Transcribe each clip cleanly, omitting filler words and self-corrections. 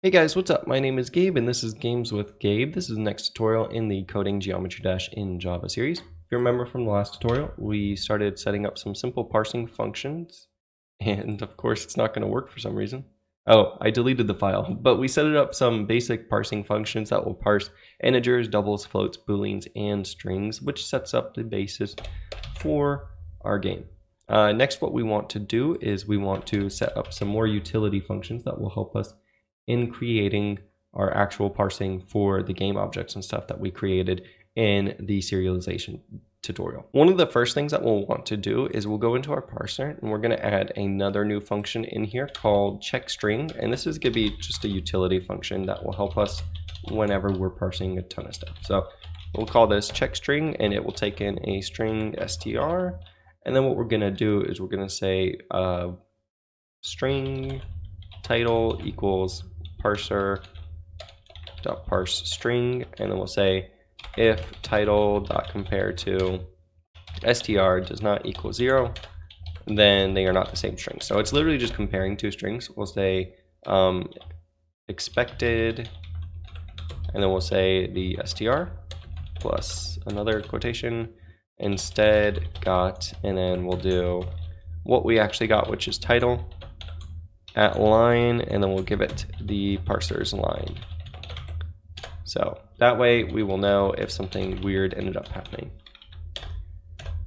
Hey guys, what's up? My name is Gabe and this is Games with Gabe. This is the next tutorial in the Coding Geometry Dash in Java series. If you remember from the last tutorial, we started setting up some simple parsing functions, and of course it's not going to work for some reason. Oh, I deleted the file, but we set up some basic parsing functions that will parse integers, doubles, floats, booleans, and strings, which sets up the basis for our game. Next, what we want to do is we want to set up some more utility functions that will help us in creating our actual parsing for the game objects and stuff that we created in the serialization tutorial. One of the first things that we'll want to do is we'll go into our parser and we're going to add another new function in here called checkString, and this is going to be just a utility function that will help us whenever we're parsing a ton of stuff. So we'll call this checkString, and it will take in a string str, and then what we're going to do is we're going to say string title equals parser dot parse string, and then we'll say if title dot compare to str does not equal 0, then they are not the same string. So it's literally just comparing two strings. We'll say expected, and then we'll say the str plus another quotation instead got, and then we'll do what we actually got, which is title at line, and then we'll give it the parser's line. So that way we will know if something weird ended up happening.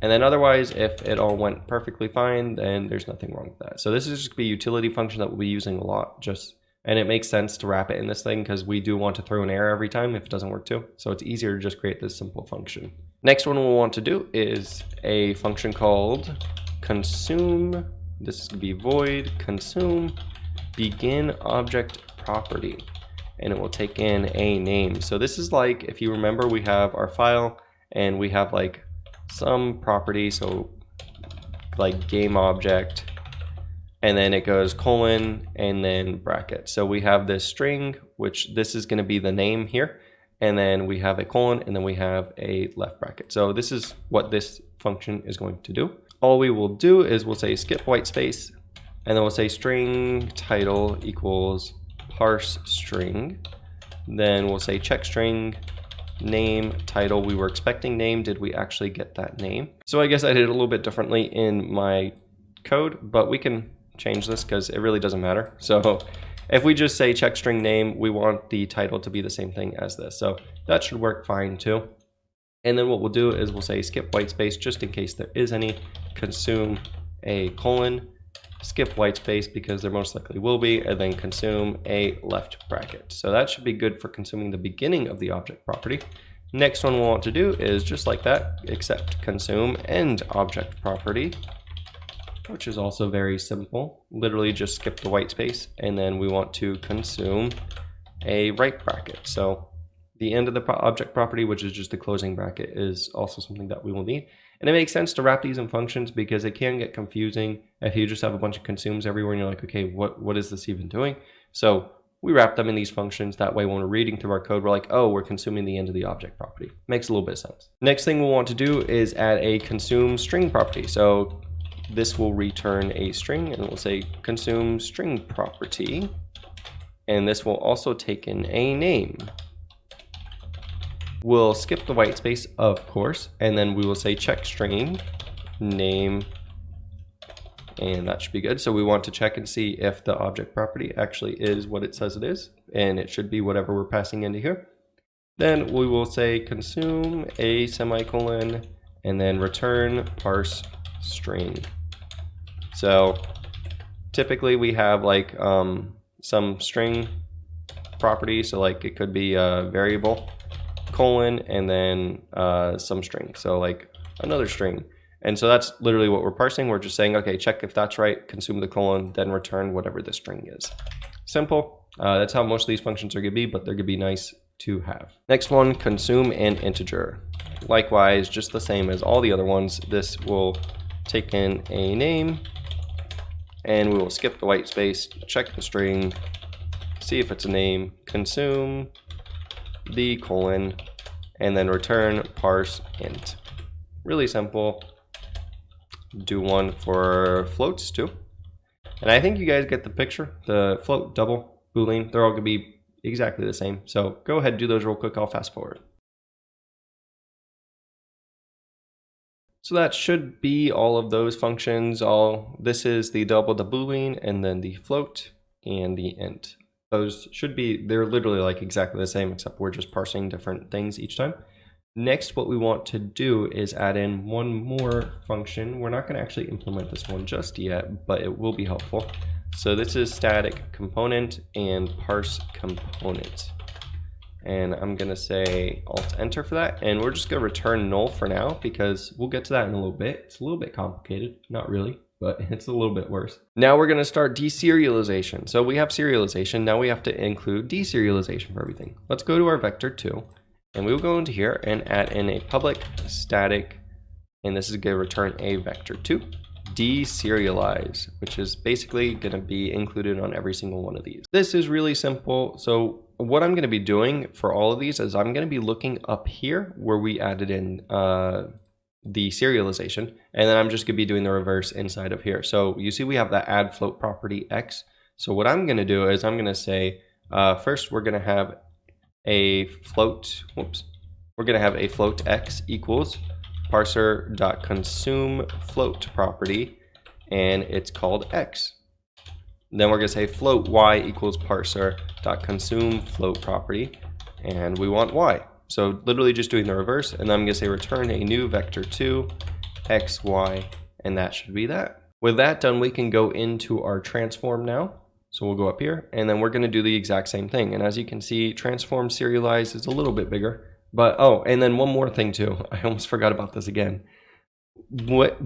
And then otherwise, if it all went perfectly fine, then there's nothing wrong with that. So this is just a utility function that we'll be using a lot, and it makes sense to wrap it in this thing because we do want to throw an error every time if it doesn't work too. So it's easier to just create this simple function. Next one we'll want to do is a function called consume. This is going to be void consume begin object property, and it will take in a name. So this is like, if you remember, we have our file and we have like some property, so like GameObject, and then it goes colon and then bracket. So we have this string, which this is going to be the name here, and then we have a colon, and then we have a left bracket. So this is what this function is going to do. All we will do is we'll say skip white space, and then we'll say string title equals parse string. Then we'll say check string name title. We were expecting name. Did we actually get that name? So I guess I did it a little bit differently in my code, but we can change this because it really doesn't matter. So if we just say check string name, we want the title to be the same thing as this. So that should work fine too. And then what we'll do is we'll say skip white space just in case there is any, consume a colon, skip white space because there most likely will be, and then consume a left bracket. So that should be good for consuming the beginning of the object property. Next one we'll want to do is just like that, except consume end object property, which is also very simple. Literally just skip the white space, and then we want to consume a right bracket. So the end of the object property, which is just the closing bracket, is also something that we will need. And it makes sense to wrap these in functions because it can get confusing if you just have a bunch of consumes everywhere and you're like, okay, what is this even doing? So we wrap them in these functions. That way when we're reading through our code, we're like, oh, we're consuming the end of the object property. Makes a little bit of sense. Next thing we'll want to do is add a consume string property. So this will return a string, and we'll say consume string property. And this will also take in a name. We'll skip the white space, of course, and then we will say check string name, and that should be good. So we want to check and see if the object property actually is what it says it is, and it should be whatever we're passing into here. Then we will say consume a semicolon and then return parse string. So typically we have like some string property, so like it could be a variable, colon, and then some string, so like another string. And so that's literally what we're parsing. We're just saying, okay, check if that's right, consume the colon, then return whatever the string is. Simple. That's how most of these functions are going to be, but they're going to be nice to have. Next one, consume an integer. Likewise, just the same as all the other ones, this will take in a name, and we will skip the white space, check the string, see if it's a name, consume the colon, and then return parse int. Really simple. Do one for floats too. And I think you guys get the picture. The float double Boolean, they're all going to be exactly the same. So go ahead and do those real quick. I'll fast forward. So that should be all of those functions. This is the double, the Boolean, and then the float and the int. Those should be, they're literally like exactly the same, except we're just parsing different things each time. Next, what we want to do is add in one more function. We're not going to actually implement this one just yet, but it will be helpful. So this is static component and parse component. And I'm going to say Alt Enter for that. And we're just going to return null for now because we'll get to that in a little bit. It's a little bit complicated. Not really, but it's a little bit worse. Now we're going to start deserialization. So we have serialization. Now we have to include deserialization for everything. Let's go to our vector2. And we will go into here and add in a public static, and this is going to return a vector2 deserialize, which is basically going to be included on every single one of these. This is really simple. So what I'm going to be doing for all of these is I'm going to be looking up here where we added in the serialization, and then I'm just going to be doing the reverse inside of here. So you see we have that add float property x. So what I'm going to do is I'm going to say first we're going to have a float, we're going to have a float x equals parser.consume float property, and it's called x. Then we're going to say float y equals parser.consume float property, and we want y. So literally just doing the reverse, and then I'm going to say return a new vector2 x, y, and that should be that. With that done, we can go into our transform now. So we'll go up here, and then we're going to do the exact same thing. And as you can see, transform serialize is a little bit bigger. But oh, and then one more thing too. I almost forgot about this again.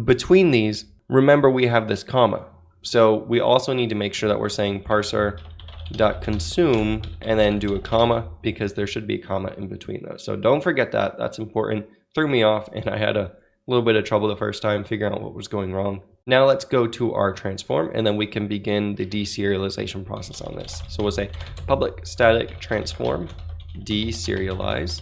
Between these, remember we have this comma. So we also need to make sure that we're saying parser.consume and then do a comma, because there should be a comma in between those. So don't forget that. That's important. Threw me off, and I had a little bit of trouble the first time figuring out what was going wrong. Now let's go to our transform, and then we can begin the deserialization process on this. So we'll say public static transform deserialize.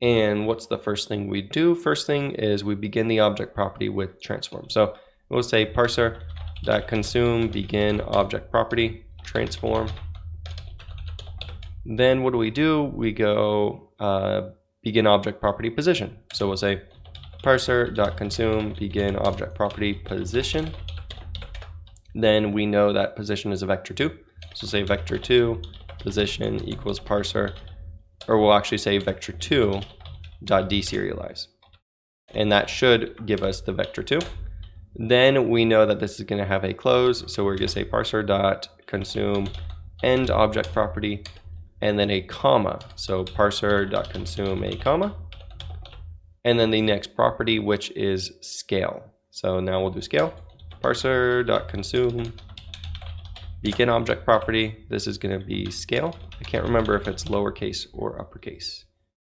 And what's the first thing we do? First thing is we begin the object property with transform. So we'll say parser.consume begin object property transform. Then what do? We go begin object property position. So we'll say parser.consume begin object property position. Then we know that position is a vector2. So say vector2 position equals parser, or we'll actually say vector2 dot deserialize. And that should give us the vector2. Then we know that this is going to have a close. So we're going to say parser.consume end object property, and then a comma. So parser.consume a comma. And then the next property, which is scale. So now we'll do scale. Parser.consume begin object property. This is going to be scale. I can't remember if it's lowercase or uppercase.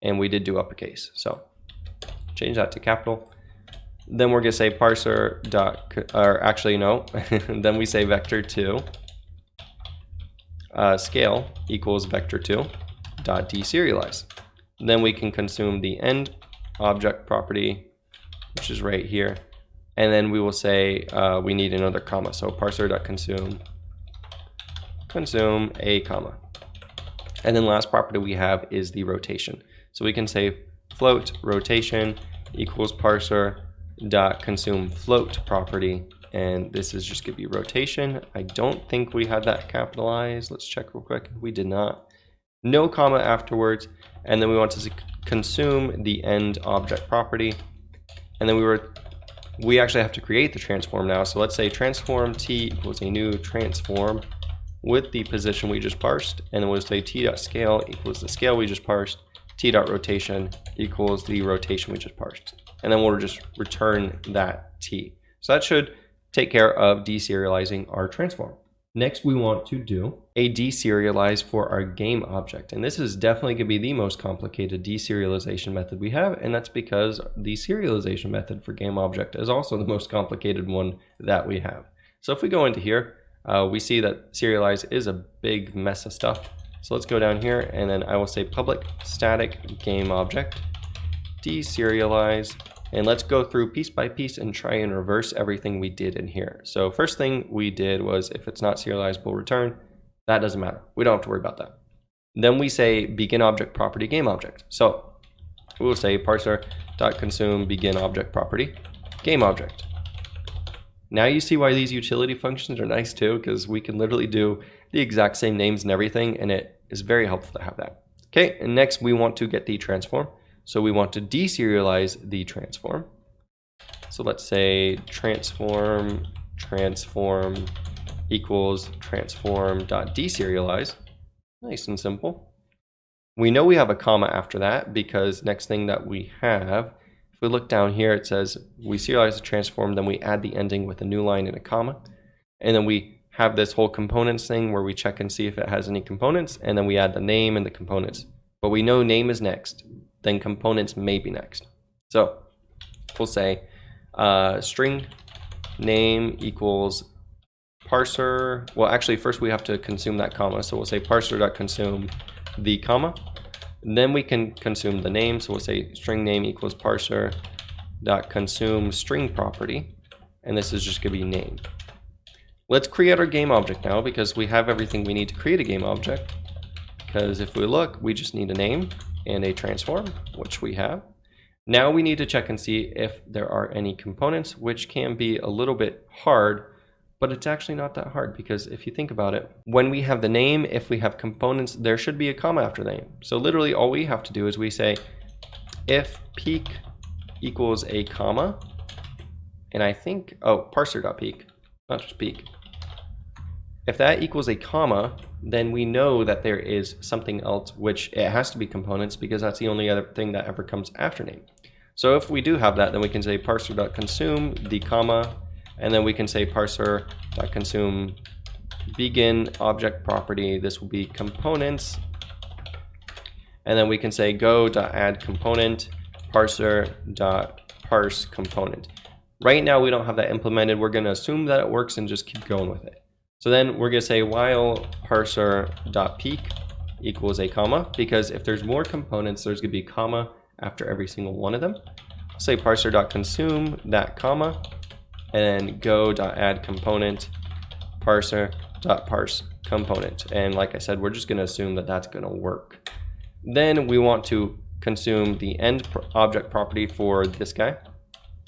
And we did do uppercase. So change that to capital. Then we're going to say parser or actually no. Then we say vector2 scale equals vector2 dot deserialize. Then we can consume the end object property, which is right here, and then we will say we need another comma. So parser.consume consume a comma, and then last property we have is the rotation. So we can say float rotation equals parser.consume float property, and this is just going to be rotation. I don't think we had that capitalized. Let's check real quick. We did not. No comma afterwards, and then we want to consume the end object property, and then we actually have to create the transform now. So let's say transform t equals a new transform with the position we just parsed, and then we'll say t.scale equals the scale we just parsed, t.rotation equals the rotation we just parsed, and then we'll just return that t. So that should take care of deserializing our transform. Next, we want to do a deserialize for our GameObject. And this is definitely going to be the most complicated deserialization method we have. And that's because the serialization method for GameObject is also the most complicated one that we have. So if we go into here, we see that serialize is a big mess of stuff. So let's go down here, and then I will say public static GameObject deserialize. And let's go through piece by piece and try and reverse everything we did in here. So first thing we did was if it's not serializable, return. That doesn't matter. We don't have to worry about that. Then we say begin object property game object. So we will say parser.consume begin object property game object. Now you see why these utility functions are nice too, because we can literally do the exact same names and everything, and it is very helpful to have that. Okay, and next we want to get the transform. So we want to deserialize the transform. So let's say transform equals transform.deserialize. Nice and simple. We know we have a comma after that because next thing that we have, if we look down here, it says we serialize the transform, then we add the ending with a new line and a comma. And then we have this whole components thing where we check and see if it has any components, and then we add the name and the components. But we know name is next, then components may be next. So we'll say string name equals parser. Well, actually, first we have to consume that comma. So we'll say parser.consume the comma. Then we can consume the name. So we'll say string name equals parser.consume string property. And this is just going to be name. Let's create our game object now because we have everything we need to create a game object. Because if we look, we just need a name and a transform, which we have. Now we need to check and see if there are any components, which can be a little bit hard, but it's actually not that hard because if you think about it, when we have the name, if we have components, there should be a comma after the name. So literally all we have to do is we say if peak equals a comma, and I think, parser.peak, not just peak. If that equals a comma, then we know that there is something else, which it has to be components because that's the only other thing that ever comes after name. So if we do have that, then we can say parser.consume the comma, and then we can say parser.consume begin object property. This will be components. And then we can say go.add component parser.parse component. Right now we don't have that implemented. We're going to assume that it works and just keep going with it. So then we're going to say while parser.peak equals a comma, because if there's more components, there's going to be a comma after every single one of them. Say parser.consume that comma, and then go.add component parser.parse component. And like I said, we're just going to assume that that's going to work. Then we want to consume the end object property for this guy.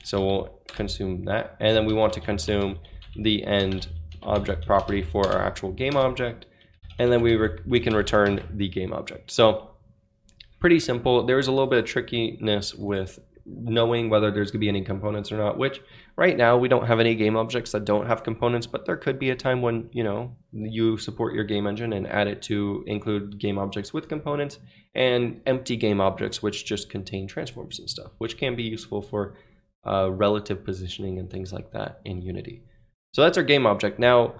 So we'll consume that. And then we want to consume the end object property for our actual game object. And then we can return the game object. So pretty simple. There's a little bit of trickiness with knowing whether there's going to be any components or not, which right now we don't have any game objects that don't have components, but there could be a time when, you know, you support your game engine and add it to include game objects with components and empty game objects which just contain transforms and stuff, which can be useful for relative positioning and things like that in Unity. So that's our game object. Now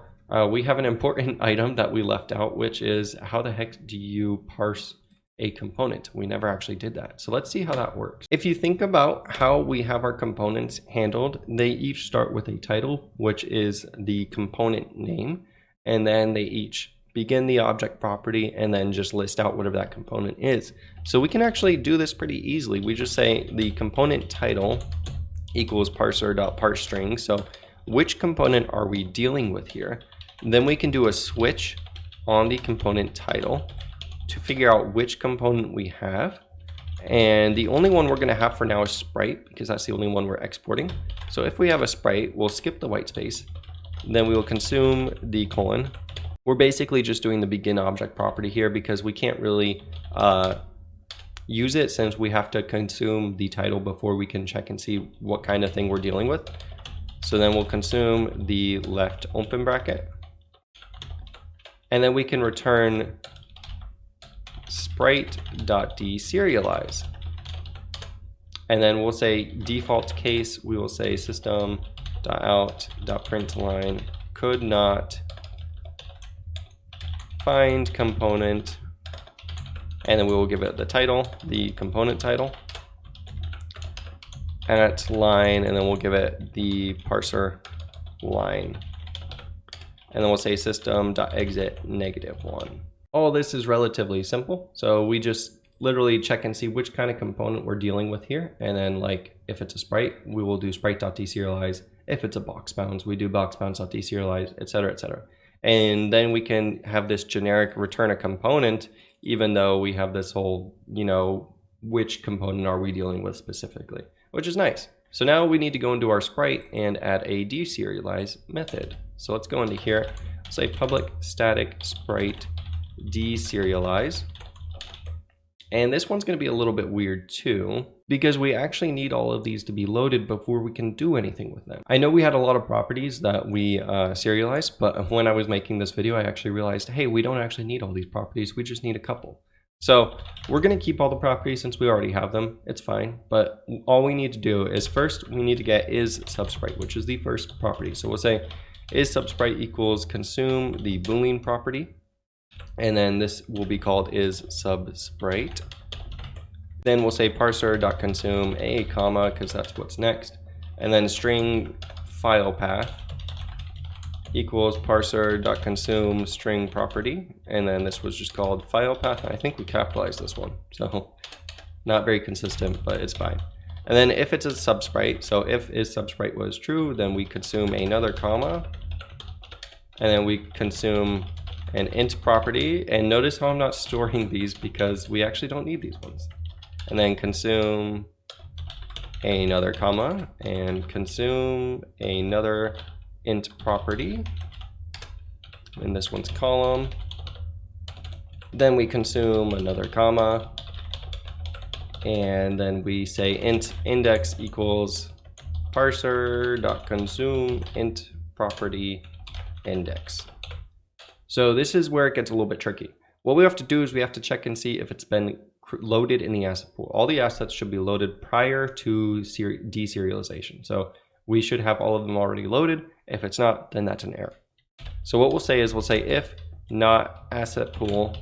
we have an important item that we left out, which is how the heck do you parse a component? We never actually did that. So let's see how that works. If you think about how we have our components handled, they each start with a title, which is the component name, and then they each begin the object property and then just list out whatever that component is. So we can actually do this pretty easily. We just say the component title equals parser.parseString. So which component are we dealing with here? And then we can do a switch on the component title to figure out which component we have. And the only one we're going to have for now is Sprite, because that's the only one we're exporting. So if we have a Sprite, we'll skip the white space. Then we will consume the colon. We're basically just doing the begin object property here because we can't really use it since we have to consume the title before we can check and see what kind of thing we're dealing with. So then we'll consume the left open bracket. And then we can return sprite.deserialize. And then we'll say default case, we will say system.out.println could not find component, and then we will give it the title, the component title, at line, and then we'll give it the parser line. And then we'll say system.exit -1. All this is relatively simple. So we just literally check and see which kind of component we're dealing with here. And then like if it's a sprite, we will do sprite.deserialize. If it's a box bounds, we do box bounds.deserialize, etc., etc. And then we can have this generic return a component, even though we have this whole, which component are we dealing with specifically, which is nice. So now we need to go into our Sprite and add a deserialize method. So let's go into here, say public static Sprite deserialize. And this one's going to be a little bit weird too, because we actually need all of these to be loaded before we can do anything with them. I know we had a lot of properties that we serialized, but when I was making this video, I actually realized, hey, we don't actually need all these properties. We just need a couple. So we're going to keep all the properties since we already have them. It's fine. But all we need to do is first we need to get is subsprite, which is the first property. So we'll say is subsprite equals consume the Boolean property. And then this will be called is subsprite. Then we'll say parser.consume a comma, because that's what's next. And then string file path equals parser.consume string property. And then this was just called file path. I think we capitalized this one. So not very consistent, but it's fine. And then if it's a subsprite, so if is subsprite was true, then we consume another comma. And then we consume an int property, and notice how I'm not storing these because we actually don't need these ones. And then consume another comma and consume another int property, and this one's column. Then we consume another comma, and then we say int index equals parser.consume int property index. So this is where it gets a little bit tricky. What we have to do is we have to check and see if it's been loaded in the asset pool. All the assets should be loaded prior to deserialization. So we should have all of them already loaded. If it's not, then that's an error. So what we'll say is we'll say if not asset pool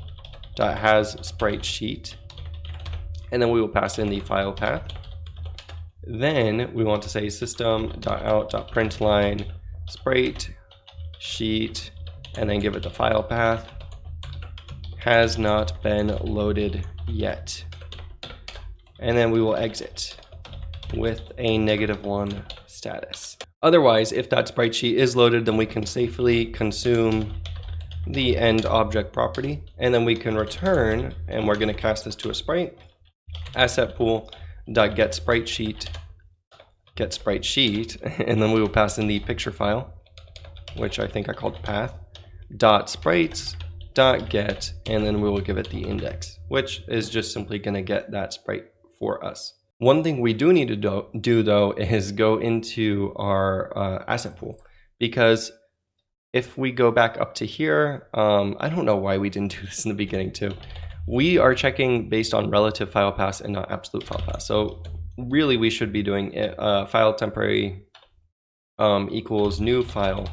dot has sprite sheet, and then we will pass in the file path. Then we want to say system.out.println sprite sheet, and then give it the file path, has not been loaded yet. And then we will exit with a -1 status. Otherwise, if that sprite sheet is loaded, then we can safely consume the end object property, and then we can return, and we're going to cast this to a sprite, asset pool dot get sprite sheet, and then we will pass in the picture file, which I think I called path, dot sprites dot get, and then we will give it the index, which is just simply going to get that sprite for us. One thing we do need to do though is go into our asset pool, because if we go back up to here, I don't know why we didn't do this in the beginning too. We are checking based on relative file paths and not absolute file paths. So really we should be doing file temporary equals new file,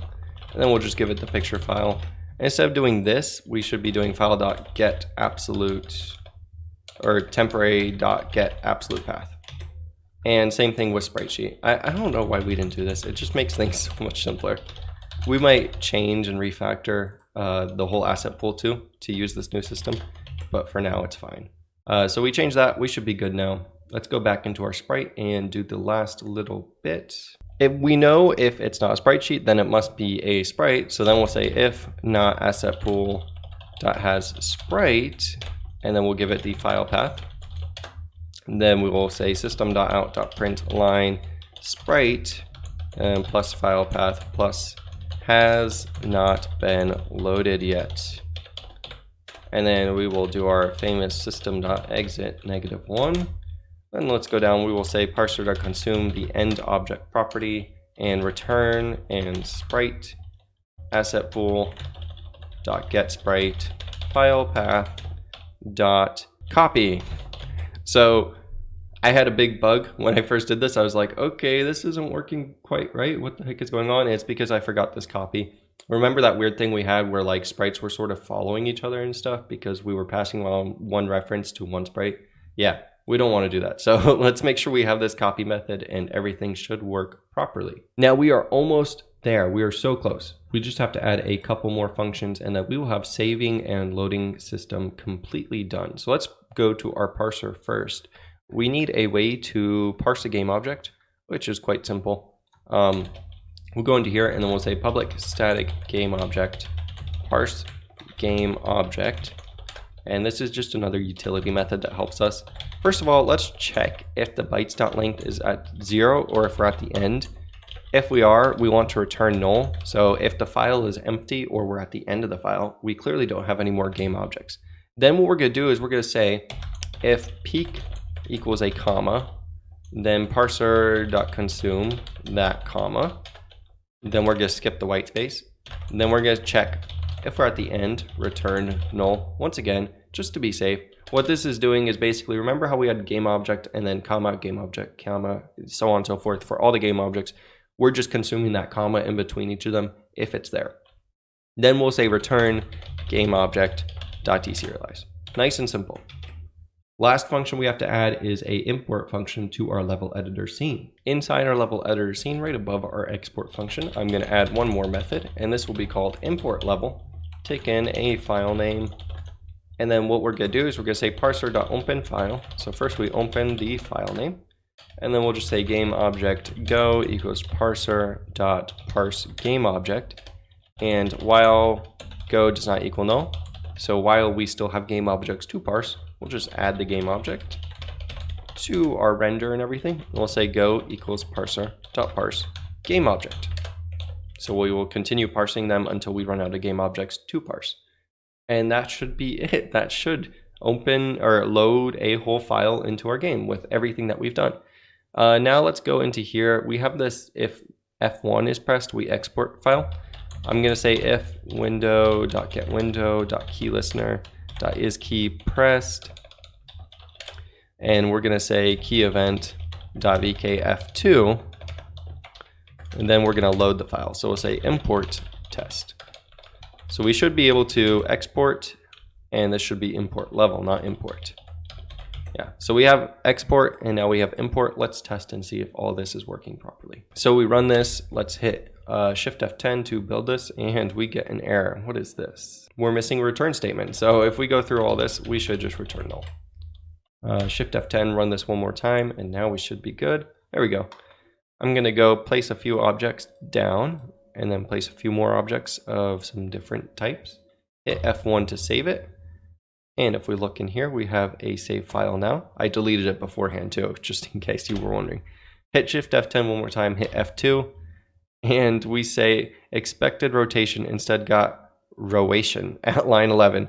and then we'll just give it the picture file. And instead of doing this, we should be doing file.get absolute, or temporary.get absolute path. And same thing with sprite sheet. I don't know why we didn't do this. It just makes things so much simpler. We might change and refactor the whole asset pool too to use this new system, but for now it's fine. So we changed that. We should be good now. Let's go back into our sprite and do the last little bit. If we know if it's not a sprite sheet, then it must be a sprite. So then we'll say if not asset pool dot has sprite, and then we'll give it the file path. And then we will say system.out.println sprite and plus file path plus has not been loaded yet. And then we will do our famous system.exit -1. Then let's go down, we will say parser.consume the end object property and return and sprite asset pool dot get sprite file path dot copy. So I had a big bug when I first did this. I was like, okay, this isn't working quite right. What the heck is going on? It's because I forgot this copy. Remember that weird thing we had where like sprites were sort of following each other and stuff because we were passing on one reference to one sprite? Yeah. We don't want to do that. So let's make sure we have this copy method and everything should work properly. Now we are almost there. We are so close. We just have to add a couple more functions and then we will have saving and loading system completely done. So let's go to our parser first. We need a way to parse a game object, which is quite simple. We'll go into here and then we'll say public static game object parse GameObject. And this is just another utility method that helps us. First of all, let's check if the bytes.length is at 0 or if we're at the end. If we are, we want to return null. So if the file is empty or we're at the end of the file, we clearly don't have any more game objects. Then what we're going to do is we're going to say if peak equals a comma, then parser.consume that comma. Then we're going to skip the white space. And then we're going to check if we're at the end, return null. Once again, just to be safe. What this is doing is basically, remember how we had GameObject and then comma, GameObject, comma, so on and so forth for all the game objects. We're just consuming that comma in between each of them if it's there. Then we'll say return GameObject.deserialize. Nice and simple. Last function we have to add is a import function to our level editor scene. Inside our level editor scene, right above our export function, I'm going to add one more method, and this will be called import level. Take in a file name, and then what we're going to do is we're going to say parser.open file. So first we open the file name, and then we'll just say GameObject go equals parser.parse GameObject, and while go does not equal null, so while we still have game objects to parse, we'll just add the game object to our render and everything. And we'll say go equals parser.parse GameObject. So we will continue parsing them until we run out of game objects to parse. And that should be it. That should open or load a whole file into our game with everything that we've done. Now let's go into here. We have this, if F1 is pressed, we export file. I'm going to say if window.getWindow.keyListener.isKey pressed, and we're going to say key event.vkf2, and then we're going to load the file. So we'll say import test. So we should be able to export, and this should be import level, not import. Yeah, so we have export and now we have import. Let's test and see if all this is working properly. So we run this, let's hit Shift F10 to build this, and we get an error. What is this? We're missing a return statement. So if we go through all this, we should just return null. Shift F10, run this one more time, and now we should be good. There we go. I'm gonna go place a few objects down and then place a few more objects of some different types. Hit F1 to save it. And if we look in here, we have a save file now. I deleted it beforehand too, just in case you were wondering. Hit Shift F10 one more time, hit F2, and we say expected rotation instead got rotation at line 11.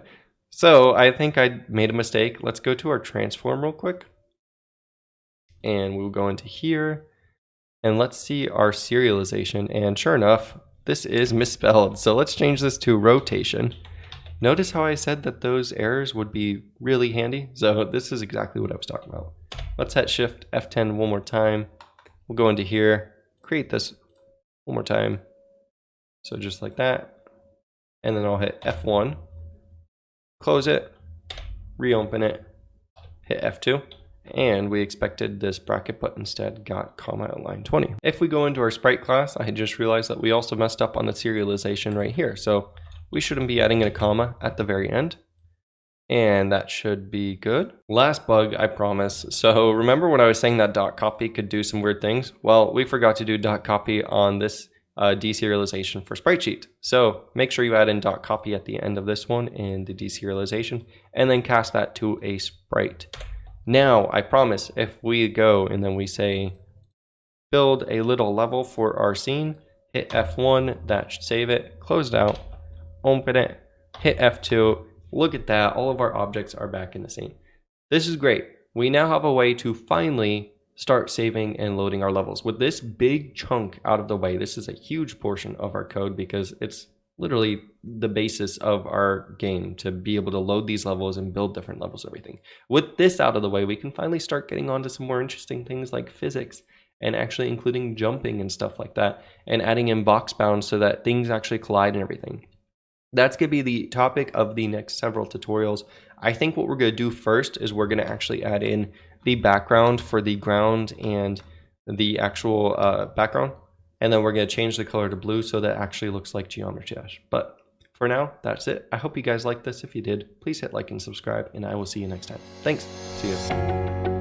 So I think I made a mistake. Let's go to our transform real quick. And we'll go into here, and let's see our serialization. And sure enough, this is misspelled. So let's change this to rotation. Notice how I said that those errors would be really handy? So this is exactly what I was talking about. Let's hit Shift F10 one more time. We'll go into here, create this one more time. So just like that. And then I'll hit F1, close it, reopen it, hit F2. And we expected this bracket, but instead got comma at line 20. If we go into our Sprite class, I just realized that we also messed up on the serialization right here. So we shouldn't be adding in a comma at the very end. And that should be good. Last bug, I promise. So remember when I was saying that .copy could do some weird things? Well, we forgot to do .copy on this deserialization for Sprite sheet. So make sure you add in .copy at the end of this one and the deserialization, and then cast that to a Sprite. Now, I promise, if we go and then we say build a little level for our scene, hit F1, that should save it, close it out, open it, hit F2, look at that, all of our objects are back in the scene. This is great. We now have a way to finally start saving and loading our levels. With this big chunk out of the way, this is a huge portion of our code because it's literally the basis of our game to be able to load these levels and build different levels, everything. With this out of the way, we can finally start getting on to some more interesting things like physics and actually including jumping and stuff like that, and adding in box bounds so that things actually collide and everything. That's going to be the topic of the next several tutorials. I think what we're going to do first is we're going to actually add in the background for the ground and the actual background. And then we're going to change the color to blue so that it actually looks like Geometry Dash. But for now, that's it. I hope you guys liked this. If you did, please hit like and subscribe, and I will see you next time. Thanks. See you.